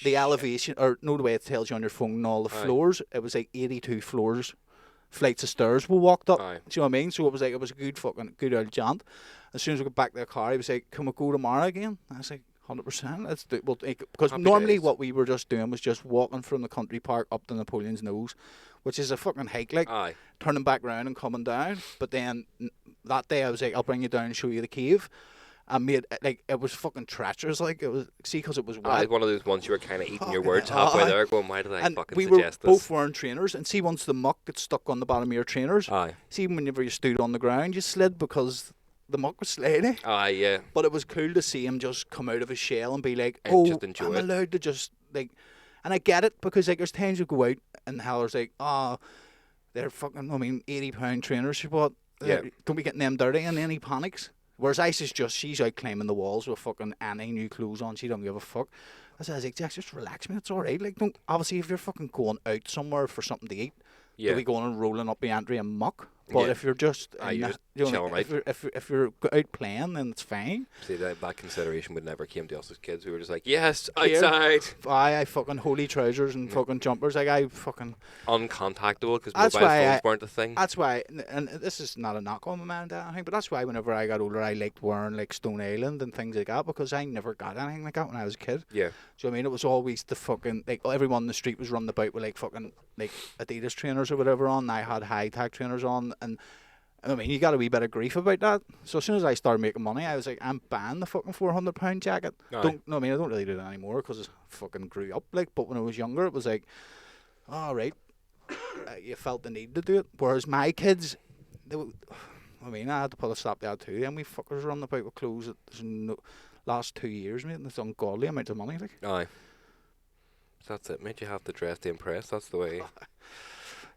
The elevation, or no, the way it tells you on your phone and all the floors, it was like 82 floors, flights of stairs we walked up. Do you know what I mean? So it was a good old jaunt. As soon as we got back to the car, he was like, can we go tomorrow again? I was like, 100%. Let's do it. Because normally what we were just doing was just walking from the country park up to Napoleon's Nose, which is a fucking hike, like, turning back round and coming down. But then that day I was like, I'll bring you down and show you the cave. I made, like, it was fucking treacherous, like, it was, see, because it was wet. One of those ones you were kind of eating your words halfway there, going, why did I fucking suggest this? And we were both wearing trainers, and see, once the muck gets stuck on the bottom of your trainers, see, whenever you stood on the ground, you slid because the muck was slidey. Yeah. But it was cool to see him just come out of his shell and be like, just enjoy I'm allowed to just, like, and I get it, because, like, there's times you go out, and Heller's like, they're fucking, 80-pound trainers she bought. Don't be getting them dirty, and then he panics. Whereas Ice is just, she's out climbing the walls with fucking any new clothes on. She don't give a fuck. I was like, Jack, just relax, man. It's all right. Like, don't, obviously, if you're fucking going out somewhere for something to eat, you'll be going and rolling up the entry and muck. But if you're just, if you're out playing, then it's fine. See, that consideration would never came to us as kids. We were just like, yes, outside. I fucking holy trousers and fucking jumpers. Like, I fucking uncontactable because mobile phones weren't a thing. That's why, and this is not a knock on my man and dad, I think, but that's why whenever I got older, I liked wearing like Stone Island and things like that, because I never got anything like that when I was a kid. Yeah. So I mean, it was always the fucking, like, everyone in the street was running about with like fucking like Adidas trainers or whatever on. And I had high-tech trainers on, and I mean, you got a wee bit of grief about that. So as soon as I started making money, I was like, I'm banning the fucking £400 jacket. I don't really do that anymore because I fucking grew up. Like, but when I was younger, it was like, all right, you felt the need to do it. Whereas my kids, I had to put a stop to that too. And we fuckers run about with clothes that last 2 years, mate, and it's ungodly amount of money. Like, aye, that's it, mate. You have to dress to impress. That's the way.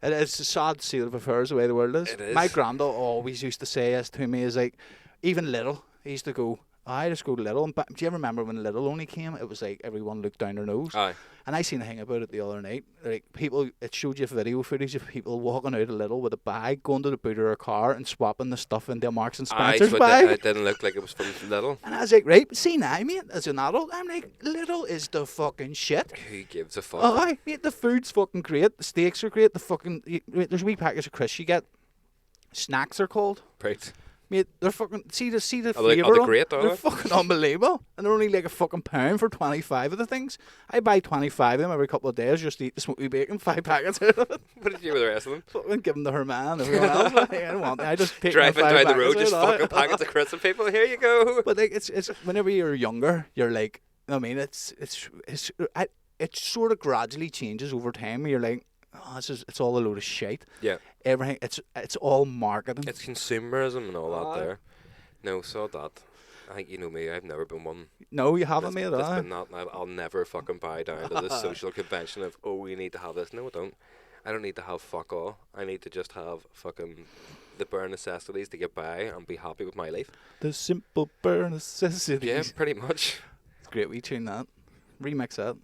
It's a sad state of affairs the way the world is. It is. My granddad always used to say this to me, is like, even Little, he used to go, I just go to Little. And do you ever remember when Little only came? It was like everyone looked down their nose. Aye. And I seen a thing about it the other night. Like, people, it showed you video footage of people walking out of Little with a bag, going to the boot of their car and swapping the stuff into a Marks and Spencer's bag. It didn't look like it was from Little. And I was like, right, see now, mate, as an adult, I'm like, Little is the fucking shit. Who gives a fuck? Oh, mate, the food's fucking great. The steaks are great. The fucking, there's a wee package of crisps you get. Snacks are called. Right. Mate, they're fucking, see the flavour. Are they great, they're fucking unbelievable. And they're only like a fucking £1 for 25 of the things. I buy 25 of them every couple of days just to eat the smoky bacon, 5 packets out of it. What did you do with the rest of them? Fucking give them to her man and everyone else. Like, I don't want them. I just take driving down the road, just out, fucking packets of crisps and people, here you go. But like, it's whenever you're younger, you're like, I mean, it sort of gradually changes over time. You're like, oh, it's all a load of shit. Yeah. Everything, it's all marketing. It's consumerism and all that there. No, saw that. I think you know me, I've never been one. No, you haven't, mate. I'll never fucking buy down to this social convention of, oh, we need to have this. No, I don't. I don't need to have fuck all. I need to just have fucking the bare necessities to get by and be happy with my life. The simple bare necessities. Yeah, pretty much. It's a great wee tune, that. Remix that.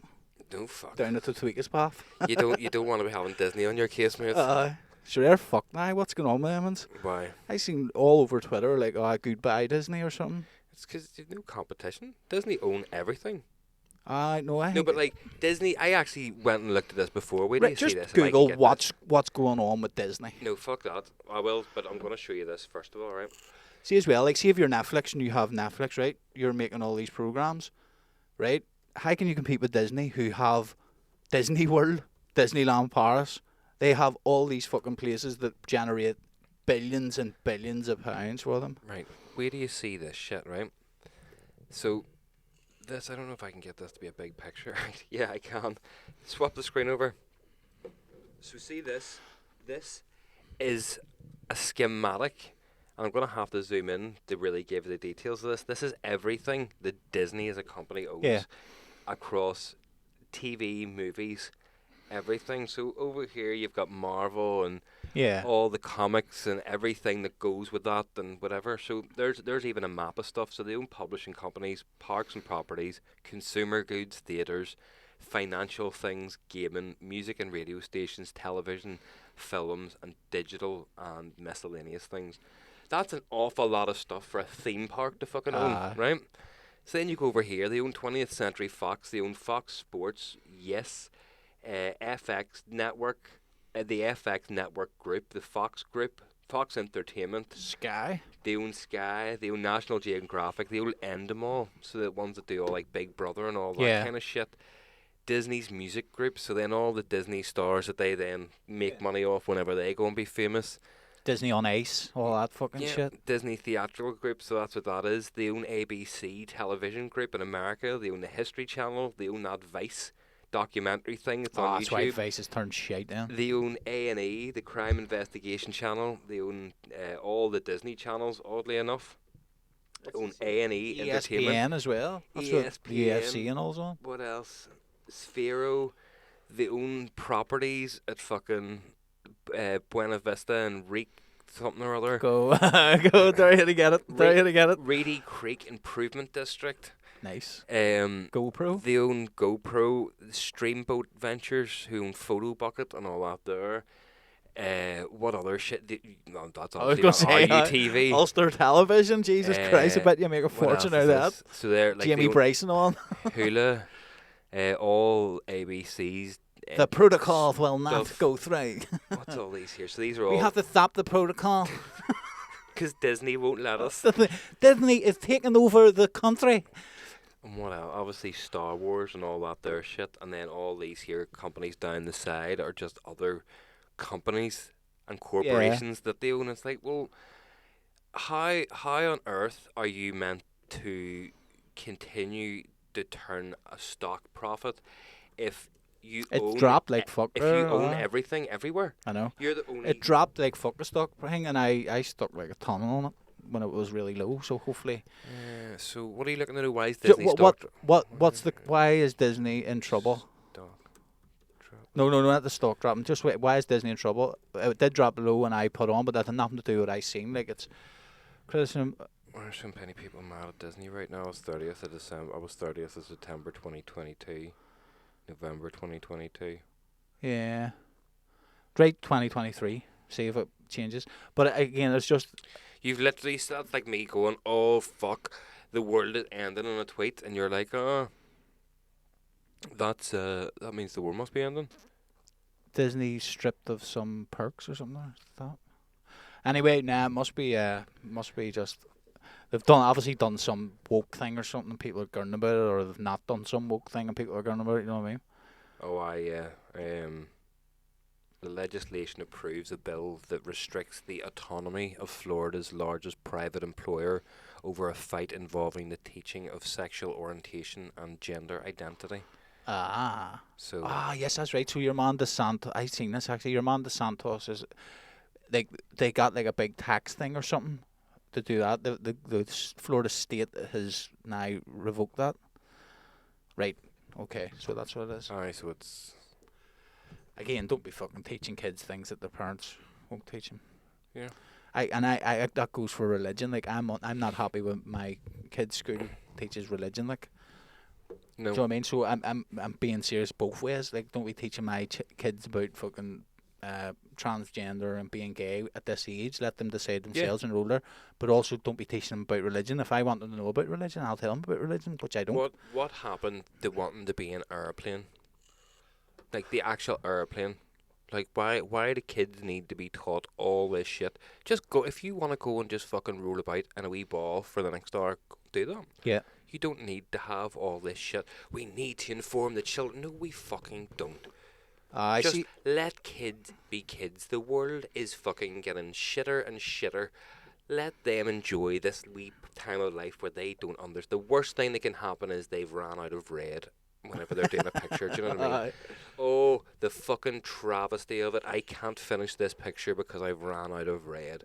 No fuck. Down at the Tweakers path. You don't want to be having Disney on your case, mate. Sure, they're fucked now. What's going on with them? Why? I seen all over Twitter like, goodbye Disney or something. It's because there's no competition. Disney own everything. No, but like Disney, I actually went and looked at this before. Where do you see this? Just Google what's going on with Disney. No, fuck that. I will, but I'm going to show you this first of all, right? See as well, like, see if you're Netflix and you have Netflix, right? You're making all these programs, right? How can you compete with Disney, who have Disney World, Disneyland Paris? They have all these fucking places that generate billions and billions of pounds for them. Right. Where do you see this shit, right? So, this, I don't know if I can get this to be a big picture. Yeah, I can. Swap the screen over. So see this? This is a schematic. I'm going to have to zoom in to really give the details of this. This is everything that Disney as a company owns across TV, movies, everything. So over here you've got Marvel and Yeah. all the comics and everything that goes with that and whatever. So there's even a map of stuff. So they own publishing companies, parks and properties, consumer goods, theatres, financial things, gaming, music and radio stations, television, films, and digital and miscellaneous things. That's an awful lot of stuff for a theme park to fucking own, right? So then you go over here. They own 20th Century Fox. They own Fox Sports. Yes. FX Network. The FX Network Group. The Fox Group. Fox Entertainment. Sky. They own Sky. They own National Geographic. They own Endemol. So the ones that do all like Big Brother and all that kind of shit. Disney's Music Group. So then all the Disney stars that they then make money off whenever they go and be famous. Disney on Ice, all that fucking shit. Disney Theatrical Group, so that's what that is. They own ABC Television Group in America. They own the History Channel. They own that Vice documentary thing. It's on that's YouTube. why Vice has turned shite down. They own A&E, the Crime Investigation Channel. They own all the Disney channels, oddly enough. They own A&E Entertainment. ESPN as well. That's ESPN. The UFC and all that. What else? Sphero. They own properties at fucking Buena Vista and Reek something or other. Go, there you to get it. Reedy Creek Improvement District. Nice. GoPro. They own GoPro, Streamboat Ventures, who own Photo Bucket and all that there. What other shit? No, that's obviously RUTV. Ulster Television. Jesus Christ! I bet you make a fortune out of that. So they're like Jamie Bryson on. Hula, all ABCs. The protocol will not go through. What's all these here? So these are all. We have to stop the protocol. Because Disney won't let us. Disney is taking over the country. And what else? Obviously Star Wars and all that there shit. And then all these here companies down the side are just other companies and corporations that they own. It's like, well, how on earth are you meant to continue to turn a stock profit if it's dropped like fuck. If you own everything everywhere, I know. You're the only. It dropped like fuck a stock thing, and I stuck like a ton on it when it was really low. So hopefully. So what are you looking to do? Why is Disney why is Disney in trouble? Stock drop. No, not the stock dropping. Just wait. Why is Disney in trouble? It did drop low, and I put on, but that had nothing to do with what I seen. Like it's criticism. Why are so many people mad at Disney right now? It's 30th of December. I was 30th of September 2022. November 2022. Yeah. Right, 2023. See if it changes. But again, it's just... You've literally... That's like me going, oh, fuck, the world is ending on a tweet. And you're like, oh, that means the world must be ending. Disney stripped of some perks or something like that. Anyway, it must be just... They've obviously done some woke thing or something and people are gurning about it, or they've not done some woke thing and people are gurning about it, you know what I mean? Oh, the legislation approves a bill that restricts the autonomy of Florida's largest private employer over a fight involving the teaching of sexual orientation and gender identity. Yes, that's right. So your man DeSantos, I've seen this actually, your man DeSantos is, they got like a big tax thing or something to do that. The Florida state has now revoked that. Right. Okay. So that's what it is. Alright, so it's... Again, don't be fucking teaching kids things that their parents won't teach them. Yeah. I that goes for religion. Like I'm not happy with my kids' school teaches religion. Like. No. Do you know what I mean? So I'm being serious both ways. Like, don't be teaching my kids about fucking transgender and being gay at this age. Let them decide themselves and older. But also don't be teaching them about religion. If I want them to know about religion, I'll tell them about religion, which I don't. What happened to wanting to be an airplane? Like the actual airplane. Like why do kids need to be taught all this shit? Just go, if you want to go and just fucking roll about in a wee ball for the next hour, do that. Yeah. You don't need to have all this shit. We need to inform the children. No, we fucking don't. Just let kids be kids. The world is fucking getting shitter and shitter. Let them enjoy this wee time of life where they don't understand. The worst thing that can happen is they've ran out of red whenever they're doing a picture. Do you know what I mean? Oh, the fucking travesty of it. I can't finish this picture because I've ran out of red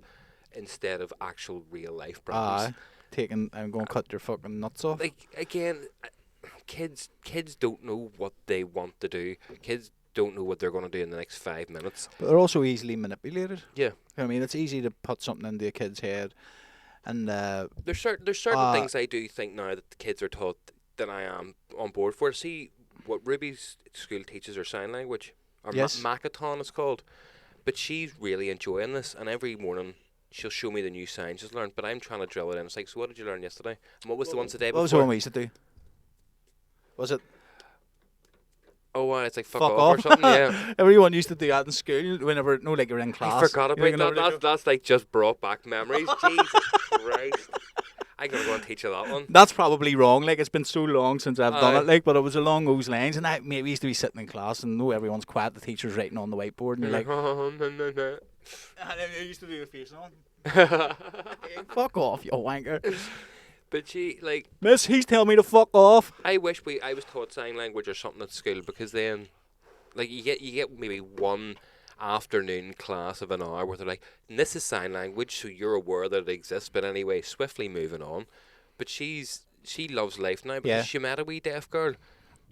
instead of actual real life problems. I'm going to cut your fucking nuts off. Like, again, kids don't know what they want to do. Kids don't know what they're going to do in the next 5 minutes. But they're also easily manipulated. Yeah. I mean, it's easy to put something into a kid's head. And there's certain things I do think now that the kids are taught that I am on board for. See, what Ruby's school teaches her sign language, or yes. Macathon it's called. But she's really enjoying this, and every morning she'll show me the new signs she's learned, but I'm trying to drill it in. It's like, so what did you learn yesterday? And what was the ones the day before? What was the one we used to do? Was it? Oh, it's like fuck off or something, yeah. Everyone used to do that in school whenever, like you're in class. I forgot about that. That's like just brought back memories. Jesus Christ. I gotta go and teach you that one. That's probably wrong. Like, it's been so long since I've done it. Like, but it was along those lines. And we used to be sitting in class and everyone's quiet. The teacher's writing on the whiteboard, and you're like, and I used to do the face on. Fuck off, you wanker. But she, like, Miss, he's telling me to fuck off. I wish I was taught sign language or something at school, because then, like, you get maybe one afternoon class of an hour where they're like, this is sign language, so you're aware that it exists, but anyway, swiftly moving on. But she loves life now, because she met a wee deaf girl,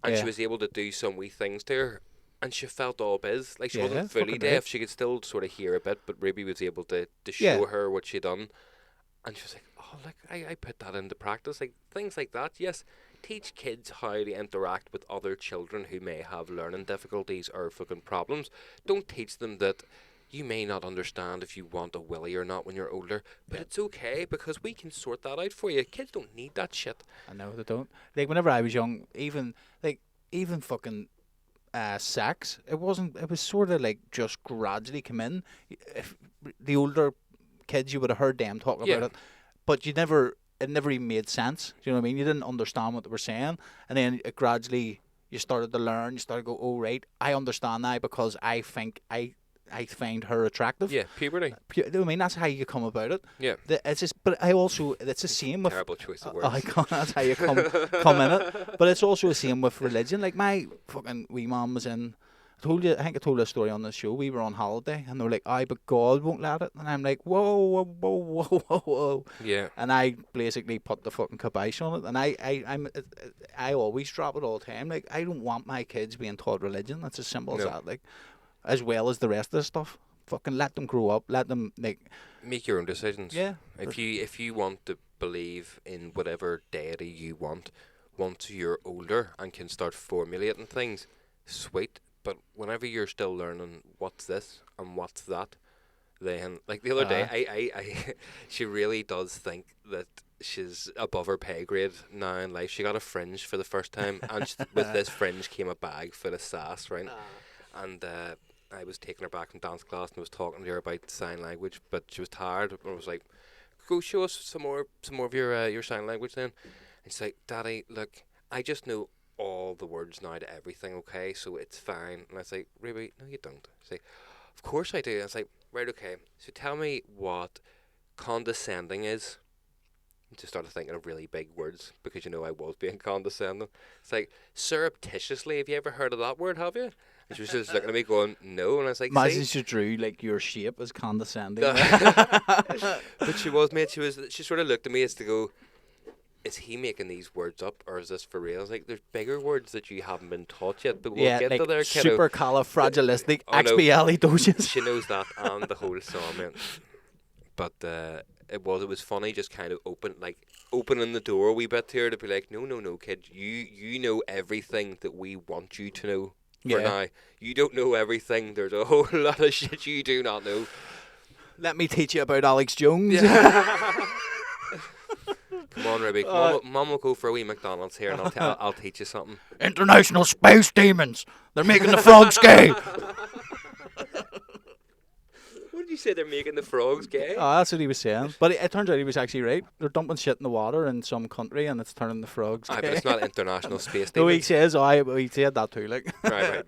and she was able to do some wee things to her, and she felt all biz. Like, she wasn't fully deaf, she could still sort of hear a bit, but Ruby was able to show her what she'd done, and she was like, oh, look, I put that into practice. Like, things like that, yes. Teach kids how to interact with other children who may have learning difficulties or fucking problems. Don't teach them that you may not understand if you want a willy or not when you're older, but it's okay, because we can sort that out for you. Kids don't need that shit. I know they don't. Like, whenever I was young, even fucking sex, it was sort of like just gradually come in. If the older kids, you would have heard them talk about it, but it never even made sense. Do you know what I mean? You didn't understand what they were saying, and then it gradually you started to learn. You started to go, oh right, I understand now, because I think I find her attractive. Yeah, puberty. I mean, that's how you come about it. Yeah. It's just, but it's the same with terrible choice of words. That's how you come in it. But it's also the same with religion. Like, my fucking wee mum was in. I think I told a story on the show. We were on holiday, and they were like, "Aye, but God won't let it." And I'm like, "Whoa." Yeah. And I basically put the fucking kibosh on it. And I always drop it all the time. Like, I don't want my kids being taught religion. That's as simple as that. Like, as well as the rest of the stuff. Fucking let them grow up. Let them make your own decisions. Yeah. If you want to believe in whatever deity you want, once you're older and can start formulating things, sweet. But whenever you're still learning what's this and what's that, then, like the other day, I she really does think that she's above her pay grade now in life. She got a fringe for the first time, and with this fringe came a bag full of sass, right? And I was taking her back from dance class and was talking to her about sign language, but she was tired, and I was like, "Go show us some more of your sign language then." And she's like, "Daddy, look, I just know all the words now to everything, okay, so it's fine." And I was like, "Ruby, no you don't." She's like, "Of course I do." And I was like, "Right, okay, so tell me what condescending is." And just started thinking of really big words, because I was being condescending. It's like, surreptitiously, have you ever heard of that word, have you? And she was just looking at me going, no. And I was like, imagine she drew like your shape as condescending. But she was, mate, she sort of looked at me as to go, is he making these words up, or is this for real? I was like, there's bigger words that you haven't been taught yet, but we'll get like to there, kiddo. Supercalifragilistic. She knows that and the whole song, man. But it was funny, just kind of opening the door a wee bit here to be like, no, kid, you know everything that we want you to know for now. You don't know everything. There's a whole lot of shit you do not know. Let me teach you about Alex Jones. Come on, Ruby. Mum will go for a wee McDonald's here, and I'll teach you something. International space demons. They're making the frogs gay. What did you say? They're making the frogs gay? Oh, that's what he was saying. But it turns out he was actually right. They're dumping shit in the water in some country, and it's turning the frogs gay. But it's not international space demons. No, he says, he said that too, like. Right.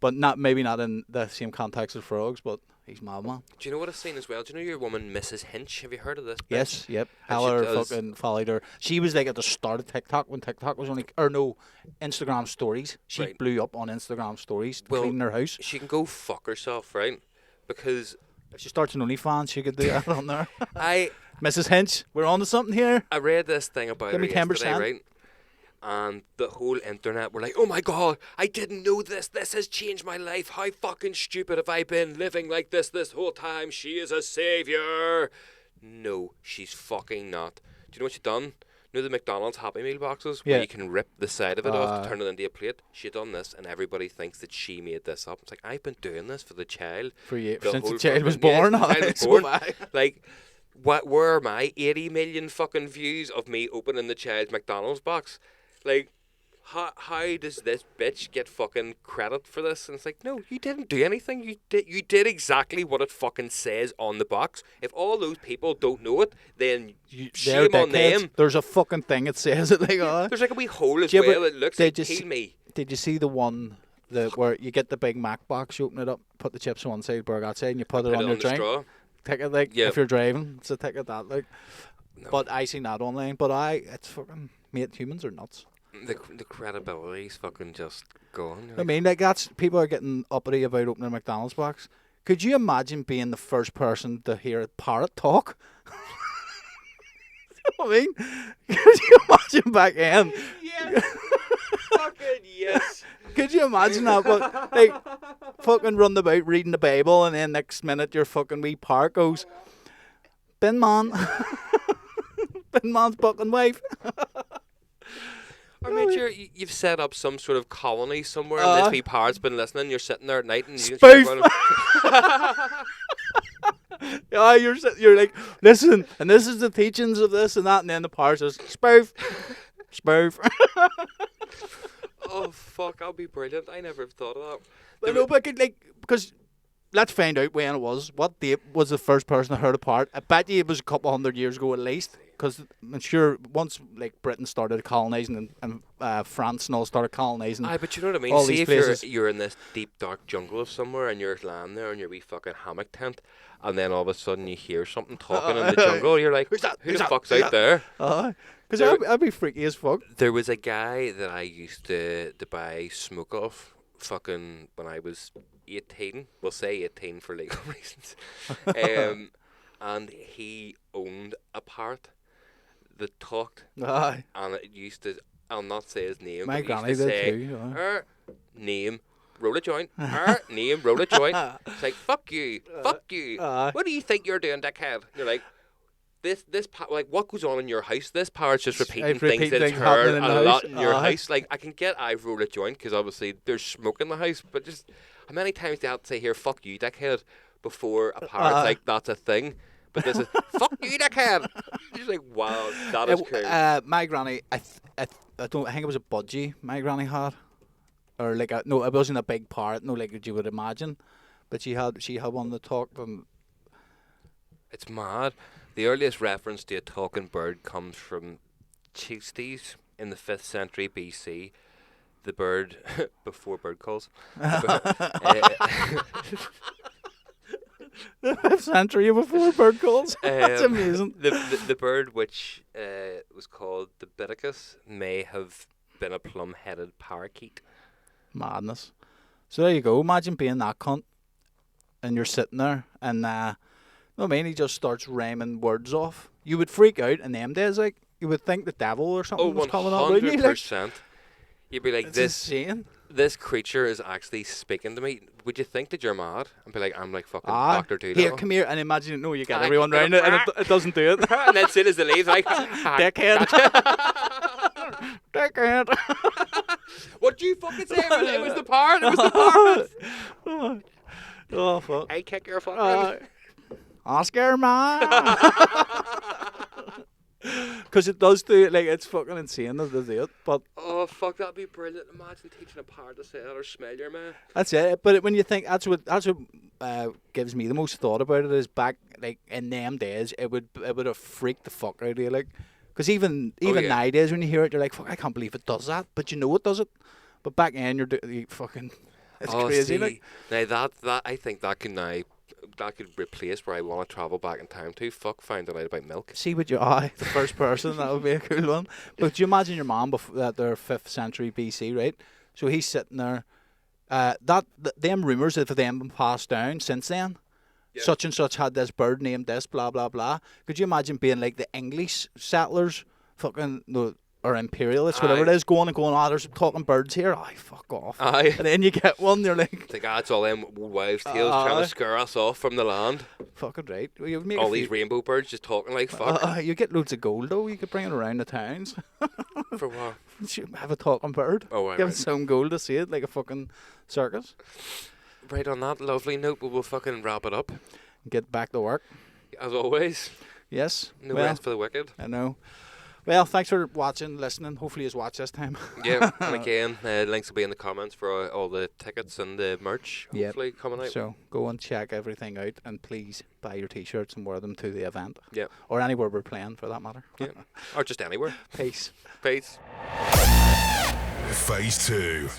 But maybe not in the same context as frogs, but he's mad, man. Do you know what I've seen as well? Do you know your woman, Mrs Hinch? Have you heard of this? Yes, yep. Heller fucking followed her. She was like at the start of TikTok when TikTok was only, Instagram stories. She blew up on Instagram stories to clean her house. She can go fuck herself, right? Because if she starts an OnlyFans, she could do that on there. Mrs Hinch, we're on to something here. I read this thing about her yesterday, right? And the whole internet were like, oh my god, I didn't know this. This has changed my life. How fucking stupid have I been living like this whole time? She is a saviour. No, she's fucking not. Do you know what she done? You know the McDonald's Happy Meal boxes where you can rip the side of it off to turn it into a plate? She done this, and everybody thinks that she made this up. It's like, I've been doing this for the child. For years. Since the child was born. Like, where are my 80 million fucking views of me opening the child's McDonald's box? Like, how does this bitch get fucking credit for this? And it's like, no, you didn't do anything. You did exactly what it fucking says on the box. If all those people don't know it, then shame on them. There's a fucking thing that says it. Like, there's like a wee hole as well that looks like heal me. Did you see the one where you get the Big Mac box, you open it up, put the chips on one side, burger outside, and you put it on your drink? Straw. Ticket, like, if you're driving, it's a ticket that, like. No. But I seen that online, but it's fucking, mate, humans are nuts. The credibility's fucking just gone. I mean, like, people are getting uppity about opening a McDonald's box. Could you imagine being the first person to hear a parrot talk? You know what I mean? Could you imagine back then? Yes. Fucking yes. Could you imagine that? But, like, fucking run about reading the Bible, and then next minute your fucking wee parrot goes, Bin man. Bin man's fucking wife. Or maybe you've set up some sort of colony somewhere, and this wee parrot's been listening. You're sitting there at night, and you spoof. Yeah, you're like, listen, and this is the teachings of this and that, and then the parrot says, spoof, spoof. Oh fuck, that'll be brilliant. I never thought of that. But no, but like, because let's find out when it was. What date was the first person that heard a parrot? I bet you it was a couple 100 years ago at least. Because I'm sure once like Britain started colonising and France and all started colonising. Aye, but you know what I mean? See if you're in this deep dark jungle of somewhere and you're lying there in your wee fucking hammock tent, and then all of a sudden you hear something talking in the jungle. You're like, who the fuck's out there? Because I'd be freaky as fuck. There was a guy that I used to buy smoke off fucking when I was 18. We'll say 18 for legal reasons. And he owned a parrot that talked, and it used to, I'll not say his name, my but granny used to did say, too, name, roll a joint, name, roll a joint. It's like, fuck you, what do you think you're doing, dickhead? You're like, this like, what goes on in your house? This parrot's just repeating things that's heard a lot in your house. Like, I can get I roll a joint, because obviously there's smoke in the house, but just, how many times do you have to say, here, fuck you, dickhead, before a parrot's like, that's a thing? But this is, fuck you, dickhead. She's like, wow, that is cool. My granny, I think it was a budgie my granny had. Or like, no, it wasn't a big parrot, no, like you would imagine. But she had one that talked. And it's mad. The earliest reference to a talking bird comes from Chistes in the 5th century BC. The bird, before bird calls. The 5th century before bird calls. That's amazing. The bird, which was called the Bidicus, may have been a plum-headed parakeet. Madness. So there you go. Imagine being that cunt, and you're sitting there, and no, I mean, he just starts rhyming words off. You would freak out in them days, like you would think the devil or something was coming up. 100%. You'd be like, this insane. This creature is actually speaking to me. Would you think that you're mad? And be like, I'm like fucking Dr. Doolittle. Here, come here, and imagine, no, you get everyone round it, and it doesn't do it. And then soon as they leave, like, dickhead. Dickhead. What do you fucking say? It was the parrot. It was the parrot. Oh, fuck. I kick your fucking. Oscar, man. Because it does do it, like, it's fucking insane to do it, but... Oh, fuck, that'd be brilliant. Imagine teaching a parrot to say that or smell your man. That's it, but when you think, that's what gives me the most thought about it, is back, like, in them days, it would have freaked the fuck out of you, like... Because even nowadays, when you hear it, you're like, fuck, I can't believe it does that, but you know it does it. But back then, you fucking... It's crazy, see, like... Now, that I think that could replace where I want to travel back in time to. Fuck, find out about milk. See what the first person, that would be a cool one. But do you imagine your mom that they're 5th century BC, right? So he's sitting there. Them rumours have then been passed down since then. Yep. Such and such had this bird named this, blah blah blah. Could you imagine being like the English settlers, fucking or imperialists, whatever it is, going, there's talking birds here. Aye, fuck off. Aye. And then you get one, you're like... It's like, it's all them wives' tales trying to scare us off from the land. Fucking right. Well, you make all these rainbow birds just talking like fuck. You get loads of gold, though. You could bring it around the towns. For what? Have a talking bird. Oh, right. Give it some gold to see it, like a fucking circus. Right, on that lovely note, we will fucking wrap it up. Get back to work. As always. Yes. No rest for the wicked. I know. Well, thanks for watching, listening. Hopefully you've watched this time. Yeah, and again, links will be in the comments for all the tickets and the merch hopefully coming out. So go and check everything out, and please buy your t-shirts and wear them to the event. Yeah. Or anywhere we're playing, for that matter. Yeah. Or just anywhere. Peace. Peace. Phase 2.